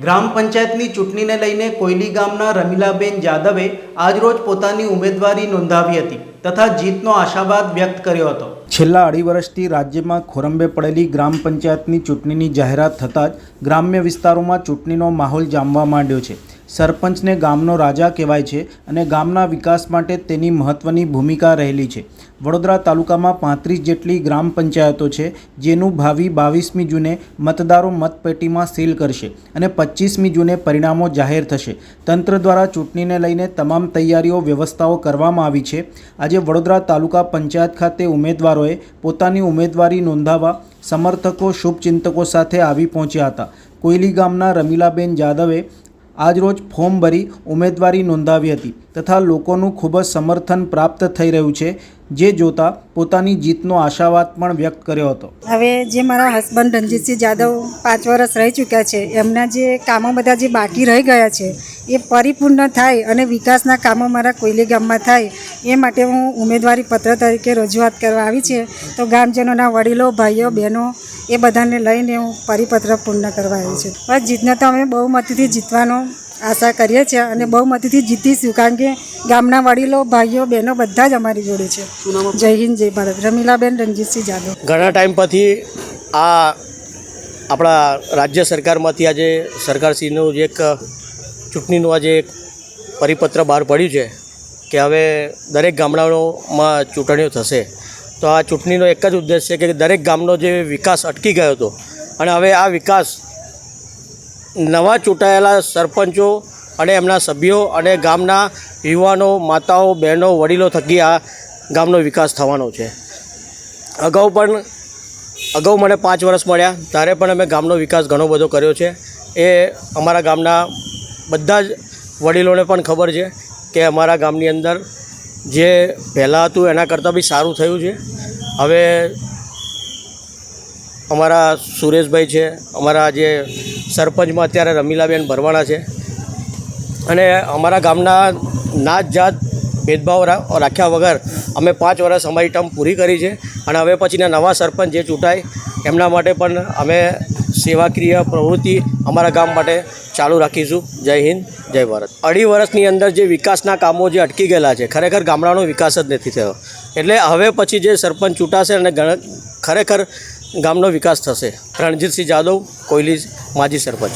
ગ્રામ પંચાયતની ચૂંટણીને લઈને કોયલી ગામના રમીલાબેન જાદવે આજરોજ પોતાની ઉમેદવારી નોંધાવી હતી તથા જીતનો આશાવાદ વ્યક્ત કર્યો હતો। છેલ્લા 2.5 વર્ષથી રાજ્યમાં ખોરંબે પડેલી ગ્રામ પંચાયતની ચૂંટણીની જાહેરાત થતાં જ ગ્રામ્ય વિસ્તારોમાં ચૂંટણીનો માહોલ જામવા માંડ્યો છે। સરપંચને ગામનો રાજા કહેવાય છે અને ગામના વિકાસ માટે તેની મહત્વની ભૂમિકા રહેલી છે। વડોદરા તાલુકામાં 35 જેટલી ગ્રામ પંચાયતો છે, જેનું ભાવિ 22મી જૂને મતદારો મતપેટીમાં સીલ કરશે અને 25મી જૂને પરિણામો જાહેર થશે। તંત્ર દ્વારા ચૂંટણીને લઈને તમામ તૈયારીઓ વ્યવસ્થાઓ કરવામાં આવી છે। આજે વડોદરા તાલુકા પંચાયત ખાતે ઉમેદવારોએ પોતાની ઉમેદવારી નોંધાવવા સમર્થકો શુભચિંતકો સાથે આવી પહોંચ્યા હતા। કોયલી ગામના રમીલાબેન જાદવે આજરોજ ફોર્મ ભરી ઉમેદવારી નોંધાવી હતી તથા લોકોનું ખૂબ જ સમર્થન પ્રાપ્ત થઈ રહ્યું છે, જે જોતા પોતાની જીતનો આશાવાદ પણ વ્યક્ત કર્યો હતો। હવે જે મારા હસબન્ડ રણજીતસિંહ જાદવ 5 વર્ષ રહી ચૂક્યા છે, એમના જે કામો બધા જે બાકી રહી ગયા છે એ પરિપૂર્ણ થાય અને વિકાસના કામો મારા કોયલી ગામમાં થાય એ માટે હું ઉમેદવારી પત્ર તરીકે રજૂઆત કરવા આવી છે। તો ગામજનોના વડીલો, ભાઈઓ, બહેનો એ બધાને લઈને હું પરિપત્ર પૂર્ણ કરવા આવી છું। બસ જીતને તો અમે બહુમતીથી જીતવાનો આશા કરીએ છીએ અને બહુમતીથી જીતીશું, કારણ કે ગામના વડીલો, ભાઈઓ, બહેનો બધા જ અમારી જોડે છે। જય હિન્દ, જય ભારત। રમીલાબેન રણજીતસિંહ જાદવ। ઘણા ટાઈમ પછી આ આપણા રાજ્ય સરકારમાંથી આજે સરકારશ્રીનું જે એક ચૂંટણીનું આજે એક પરિપત્ર બહાર પડ્યું છે કે હવે દરેક ગામડાઓમાં ચૂંટણીઓ થશે। તો આ ચૂંટણીનો એક જ ઉદ્દેશ છે કે દરેક ગામનો જે વિકાસ અટકી ગયો હતો અને હવે આ વિકાસ નવા ચૂંટાયેલા સરપંચો અને એમના સભ્યો અને ગામના યુવાનો, માતાઓ, બહેનો, વડીલો થકી આ ગામનો વિકાસ થવાનો છે। અગાઉ મને 5 વર્ષ મળ્યા ત્યારે પણ અમે ગામનો વિકાસ ઘણો બધો કર્યો છે। એ અમારા ગામના બધા જ વડીલોને પણ ખબર છે કે અમારા ગામની અંદર જે પહેલાં હતું એના કરતાં બી સારું થયું છે। હવે અમારા સુરેશભાઈ છે, અમારા જે સરપંચમાં અત્યારે રમીલાબેન ભરવાણા છે, અને અમારા ગામના નાત જાત ભેદભાવ રાખ્યા વગર અમે 5 વર્ષ અમારી ટર્મ પૂરી કરી છે અને હવે પછીના નવા સરપંચ જે ચૂંટાય એમના માટે પણ અમે સેવાકીય પ્રવૃત્તિ અમારા ગામ માટે ચાલુ રાખીશું। જય હિન્દ, જય ભારત। 2.5 વર્ષની અંદર જે વિકાસના કામો જે અટકી ગયેલા છે, ખરેખર ગામડાનો વિકાસ જ નથી થયો, એટલે હવે પછી જે સરપંચ ચૂંટાશે અને ખરેખર ગામનો વિકાસ થશે। રણજીતસિંહ જાદવ, કોયલી, માજી સરપંચ।